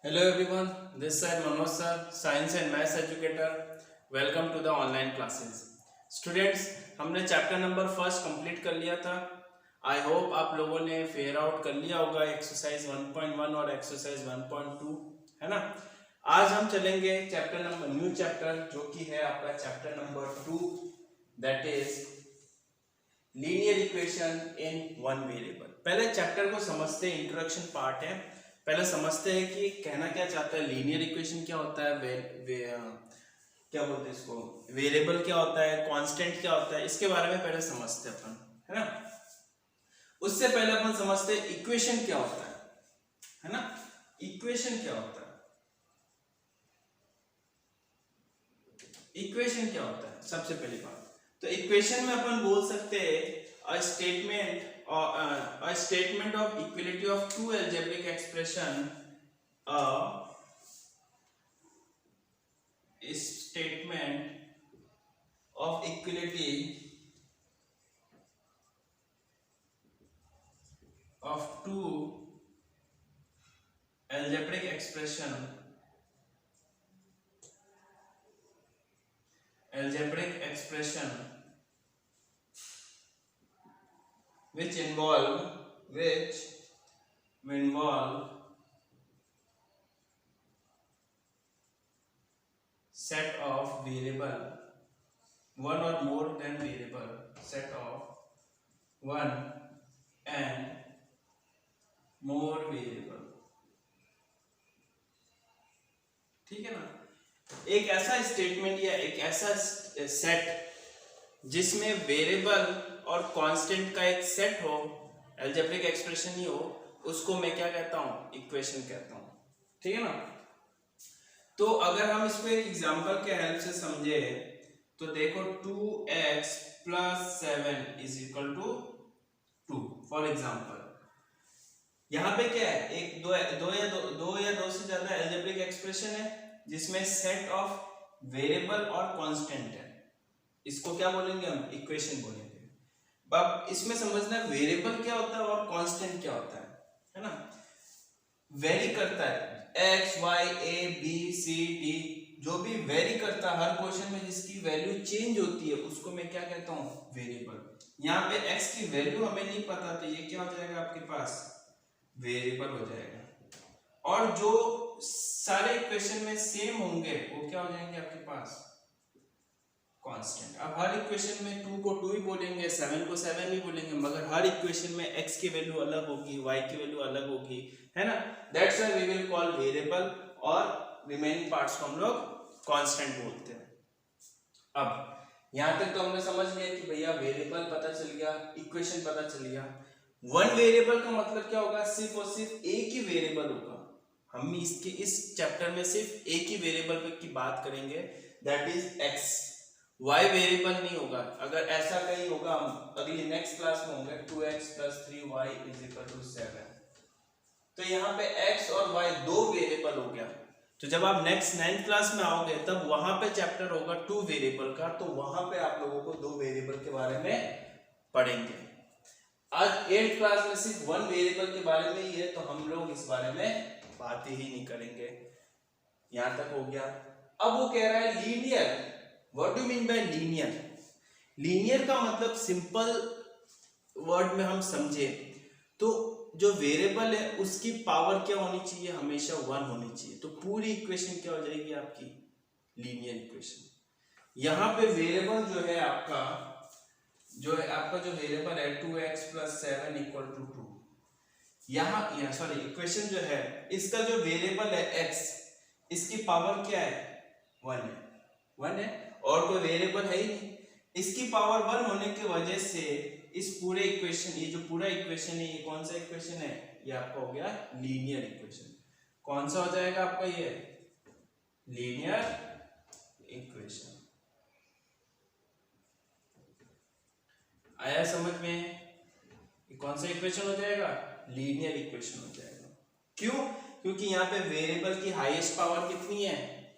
Hello everyone, this side Manoj sir, Science and Maths educator. Welcome to the online classes. Students, हमने chapter number first complete कर लिया था. I hope आप लोगों ने fair out कर लिया होगा एक्सरसाइज 1.1 और एक्सरसाइज 1.2, है ना. आज हम चलेंगे चैप्टर नंबर न्यू चैप्टर जो कि है आपका chapter number 2, that is linear equation in one variable. पहले चैप्टर को समझते हैं, इंट्रोडक्शन पार्ट है. पहले समझते हैं कि कहना क्या चाहता है, लीनियर इक्वेशन क्या होता है, क्या बोलते हैं इसको, वेरिएबल क्या होता है, कांस्टेंट क्या होता है, इसके बारे में पहले समझते हैं अपन, है ना. उससे पहले अपन समझते हैं इक्वेशन क्या होता है ना. इक्वेशन क्या होता है, इक्वेशन क्या होता है सबसे पहली बात. तो इक्वेशन में अपन बोल सकते हैं a statement of equality of two algebraic expression, a statement of equality of two algebraic expression which involve set of variable, one or more than variable, set of one and more variable. ठीक है ना. एक ऐसा statement या एक ऐसा set जिसमें variable और कांस्टेंट का एक सेट हो, अलजेब्रिक एक्सप्रेशन ही हो, उसको मैं क्या कहता हूं, इक्वेशन कहता हूं. ठीक है ना. तो अगर हम इसको एक एग्जांपल के हेल्प से समझे तो देखो 2x + 7 = 2. फॉर एग्जांपल यहाँ पे क्या है, एक दो या दो से ज्यादा अलजेब्रिक एक्सप्रेशन है जिसमें सेट ऑफ वेरिएबल और कांस्टेंट है. इसको क्या बोलेंगे हम, इक्वेशन बोलेंगे. अब इसमें समझना है वेरिएबल क्या होता है और कांस्टेंट क्या होता है ना. वेरी करता है x y a b c d, जो भी वेरी करता है हर क्वेश्चन में जिसकी वैल्यू चेंज होती है उसको मैं क्या कहता हूँ, वेरिएबल. यहाँ पे x की वैल्यू हमें नहीं पता तो ये क्या हो जाएगा आपके पास, वेरिएबल हो जाएगा. और जो सारे इक्वेशन में सेम होंगे वो क्या हो जाएंगे आपके पास, कांस्टेंट. अब हर इक्वेशन में 2 को 2 ही बोलेंगे, 7 को 7 ही बोलेंगे, मगर हर इक्वेशन में x की वैल्यू अलग होगी, y की वैल्यू अलग होगी, है ना. That's why we will call variable और रिमेनिंग पार्ट्स को हम लोग कांस्टेंट बोलते हैं. अब यहां तक तो हमने समझ लिया कि भैया वेरिएबल पता चल गया, इक्वेशन पता चल गया. वन वेरिएबल का मतलब क्या होगा, सिर्फ और सिर्फ एक ही वेरिएबल होगा. हम इसके इस चैप्टर में सिर्फ एक ही वेरिएबल की बात करेंगे, that is x. y variable नहीं होगा. अगर ऐसा कहीं होगा हम अगली नेक्स्ट क्लास में होंगे 2x + 3y = 7. तो यहाँ पे x और y दो वेरिएबल हो गया. तो जब आप नेक्स्ट 9th क्लास में आओगे तब वहां पे चैप्टर होगा 2 वेरिएबल का, तो वहां पे आप लोगों को दो वेरिएबल के बारे में पढ़ेंगे. आज 8th क्लास में सिर्फ वन वेरिएबल के बारे में ही है, तो हम लोग इस बारे में बात ही नहीं करेंगे. यहां तक हो गया. अब वो कह रहा है linear. What do mean by linear. Linear का मतलब सिंपल वर्ड में हम समझे तो जो वेरिएबल है उसकी पावर क्या होनी चाहिए, हमेशा 1 होनी चाहिए. तो पूरी इक्वेशन क्या हो जाएगी आपकी, लीनियर इक्वेशन. यहां पे वेरिएबल जो है आपका जो वेरिएबल है 2x + 7 = 2. यहाँ सॉरी इक्वेशन जो है इसका जो वेरिएबल है x, इसकी पावर क्या है, 1 है और कोई वेरिएबल है ही नहीं. इसकी पावर 1 होने की वजह से इस पूरे इक्वेशन, ये जो पूरा इक्वेशन है ये कौन सा इक्वेशन है, ये आपका हो गया लीनियर इक्वेशन. कौन सा हो जाएगा आपका, ये लीनियर इक्वेशन. आया समझ में, ये कौन सा इक्वेशन हो जाएगा, लीनियर इक्वेशन हो जाएगा. क्यों, क्योंकि यहाँ पे वेरिएबल की हाईएस्ट पावर कितनी है,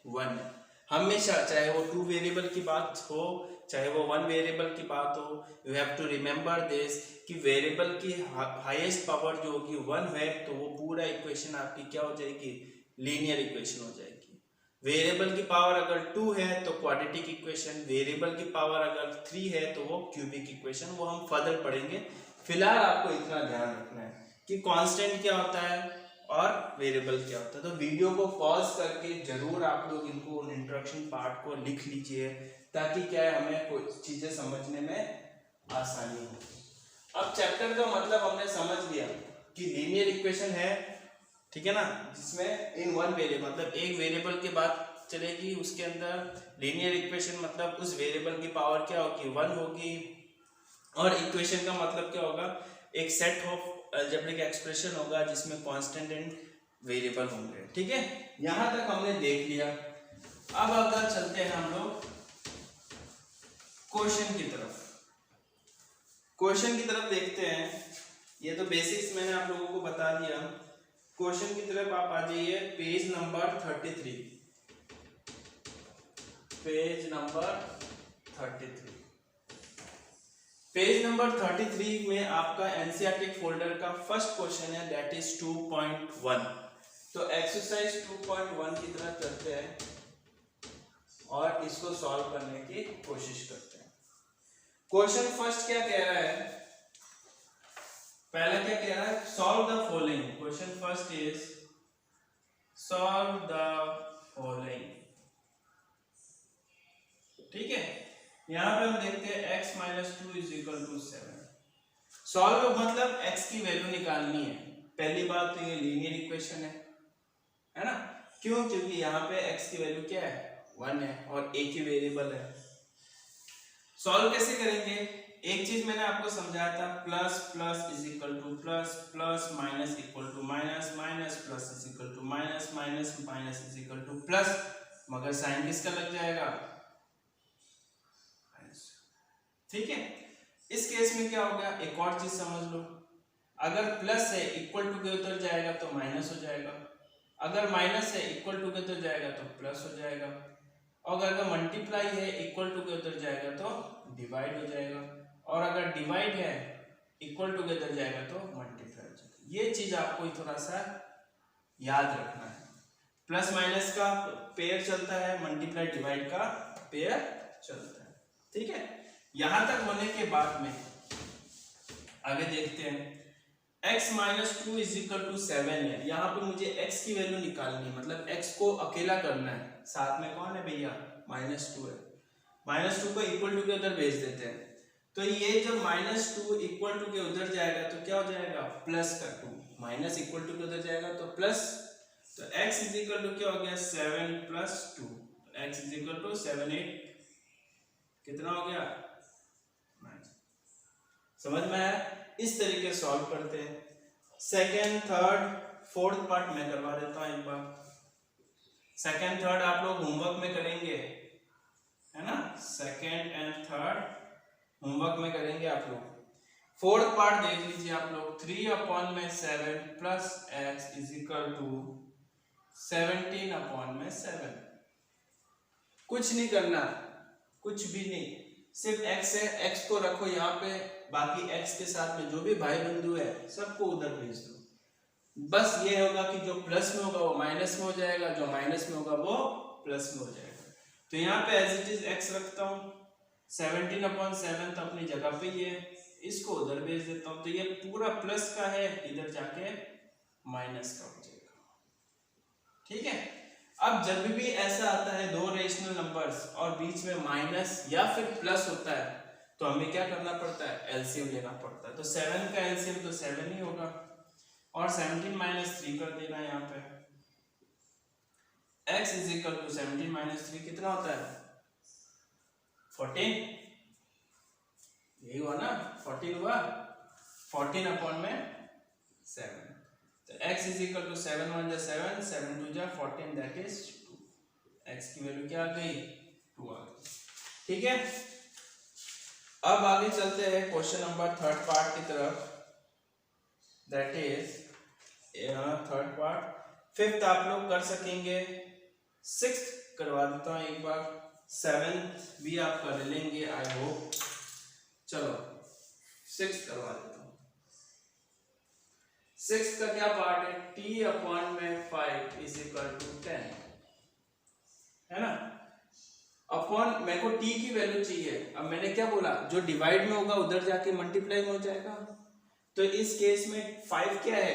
1 है. हमेशा चाहे वो 2 वेरिएबल की बात हो चाहे वो 1 वेरिएबल की बात हो, you have to remember this कि वेरिएबल की हाईएस्ट पावर जो होगी 1 है, तो वो पूरा इक्वेशन आपकी क्या हो जाएगी, लीनियर इक्वेशन हो जाएगी। वेरिएबल की पावर अगर 2 है तो क्वाड्रेटिक इक्वेशन, वेरिएबल की पावर अगर 3 है तो वो क्यूबिक इक्वेशन, वो हम फर्दर पढ़ेंगे। फिलहाल आपको इतना ध्यान रखना है कि कांस्टेंट क्या होता है और वेरिएबल क्या होता है। तो वीडियो को पॉज करके जरूर आप लोग इनको इंट्रोडक्शन पार्ट को लिख लीजिए, ताकि क्या है हमें कुछ चीजें समझने में आसानी हो। अब चैप्टर का मतलब हमने समझ लिया कि लीनियर इक्वेशन है, ठीक है ना, जिसमें इन वन वेरिएबल मतलब एक वेरिएबल के बाद चलेगी, उसके अंदर लीनियर इक्वेशन मतलब उस वेरिएबल की पावर क्या होगी 1 होगी, और इक्वेशन का मतलब क्या होगा एक सेट ऑफ अलजेब्रिक एक्सप्रेशन होगा जिसमें कांस्टेंट एंड वेरिएबल होंगे। ठीक है, यहां तक हमने देख लिया। अब अगर चलते हैं हम लोग क्वेश्चन की तरफ, क्वेश्चन की तरफ देखते हैं। ये तो बेसिक्स मैंने आप लोगों को बता दिया। क्वेश्चन की तरफ आप आ जाइए, page number 33, page number 33। Page number 33 में आपका एनसीईआरटी फोल्डर का फर्स्ट क्वेश्चन है, दैट इज 2.1। तो एक्सरसाइज 2.1 की तरफ चलते हैं और इसको सॉल्व करने की कोशिश करते हैं। क्वेश्चन फर्स्ट क्या कह रहा है, पहला क्या कह रहा है, solve the following. Question first is solve the following. ठीक है, यहां पे हम देखते हैं x - 2 = 7। सॉल्व मतलब x की वैल्यू निकालनी है। पहली बात तो ये लीनियर इक्वेशन है ना, क्यों, क्योंकि यहाँ पे x की वैल्यू क्या है 1 है और a की वेरिएबल है। सॉल्व कैसे करेंगे, एक चीज मैंने आपको समझाया था, plus plus is equal to plus, plus minus equal to minus, minus plus is equal to minus, minus minus is equal to plus, मगर साइन किसका लग जाएगा, ठीक है। इस केस में क्या हो गया, एक और चीज समझ लो, अगर प्लस है इक्वल टू के उधर जाएगा तो माइनस हो जाएगा, अगर माइनस है इक्वल टू के उधर जाएगा तो प्लस हो जाएगा, और अगर मल्टीप्लाई है इक्वल टू के उधर जाएगा तो डिवाइड हो जाएगा, और अगर डिवाइड है इक्वल टू के उधर जाएगा तो मल्टीप्लाई हो जाएगा। ये चीज आपको थोड़ा सा याद रखना है। प्लस माइनस का पेयर चलता है, मल्टीप्लाई डिवाइड का पेयर चलता है। ठीक है, यहां तक होने के बाद में आगे देखते हैं, x - 2 = 7 है। यहाँ पे मुझे x की वैल्यू निकालनी है, मतलब x को अकेला करना है, साथ में कौन है भैया -2 है। -2 को इक्वल टू के उधर भेज देते हैं, तो ये जब -2 इक्वल टू के उधर जाएगा तो क्या हो जाएगा प्लस का 2, माइनस इक्वल टू के उधर जाएगा तो प्लस, तो x = क्या हो गया 7 + 2, x = 7 8 कितना हो गया, समझ में आया। इस तरीके सॉल्व करते हैं। सेकेंड थर्ड फोर्थ पार्ट मैं करवा देता हूं एक बार। सेकेंड थर्ड आप लोग होमवर्क में करेंगे, है ना, सेकेंड एंड थर्ड होमवर्क में करेंगे आप लोग। फोर्थ पार्ट देख लीजिए आप लोग, 3/7 प्लस x = 17/7। कुछ नहीं करना, कुछ भी नहीं, सिर्फ x है, x को रखो यहाँ पे, बाकी x के साथ में जो भी भाई बंधु है सबको उधर भेज दो। बस ये होगा कि जो प्लस में होगा वो माइनस में हो जाएगा, जो माइनस में होगा वो प्लस में हो जाएगा। तो यहाँ पे एज इट इज x रखता हूँ, 17/7 तो अपनी जगह पे ही है, इसको उधर भेज देता हूँ, तो ये पूरा प्लस का है, इधर जाके माइनस का हो जाएगा। ठीक है, अब जब भी ऐसा आता है दो रेशनल नंबर्स और बीच में माइनस या फिर प्लस होता है, तो हमें क्या करना पड़ता है, एलसीएम लेना पड़ता है। तो 7 का एलसीएम तो 7 ही होगा, और 17 - 3 कर देना यहाँ पे। x = 17 - 3 कितना होता है 14, यही हुआ ना, 14 हुआ, 14/7। तो x = 7 × 1 = 7, 7 × 2 = 14, दैट इज 2। x की वैल्यू क्या आ गई 2 आ गई। ठीक है, अब आगे चलते हैं क्वेश्चन नंबर थर्ड पार्ट की तरफ, that is third part. Fifth आप लोग कर सकेंगे, सिक्स्थ करवा देता हूँ एक बार, सेवेंथ भी आप कर लेंगे आई होप। चलो सिक्स्थ करवा देता हूँ। सिक्स का क्या पार्ट है, t अपॉन में 5 इज इक्वल टू 10, है ना। अपॉन मेरे को t की वैल्यू चाहिए, अब मैंने क्या बोला, जो डिवाइड में होगा उधर जाके मल्टीप्लाई में हो जाएगा। तो इस केस में 5 क्या है,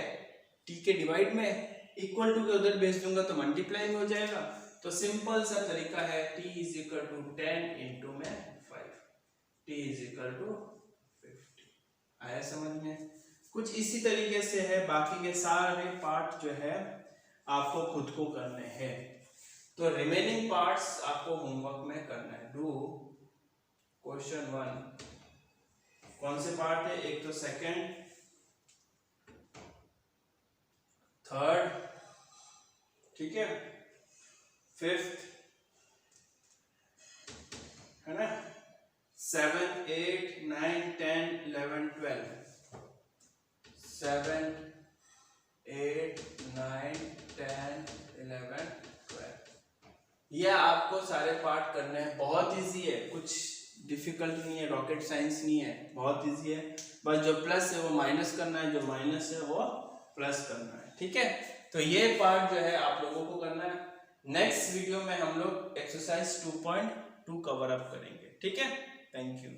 t के डिवाइड में, इक्वल टू के उधर भेज दूंगा तो मल्टीप्लाई में हो जाएगा। तो सिंपल सा तरीका है, t is equal to 10 into में 5, t इज इक्वल टू 50। आया समझ में। कुछ इसी तरीके से है, बाकी के सारे पार्ट जो है आपको खुद को करने हैं। तो रिमेनिंग पार्ट्स आपको होमवर्क में करना है। Do question 1। कौन से पार्ट है, एक तो सेकंड, थर्ड, ठीक है, फिफ्थ, है ना, 7, 8, 9, 10, 11, 12, 7, 8, 9, 10, 11, 12। ये आपको सारे पार्ट करने हैं। बहुत इजी है, कुछ डिफिकल्ट नहीं है, रॉकेट साइंस नहीं है, बहुत इजी है। बस जो प्लस है वो माइनस करना है, जो माइनस है वो प्लस करना है, ठीक है। तो ये पार्ट जो है आप लोगों को करना है। नेक्स्ट वीडियो में हम लोग एक्सरसाइज 2.2 कवर अप करेंगे, ठीक है। Thank you.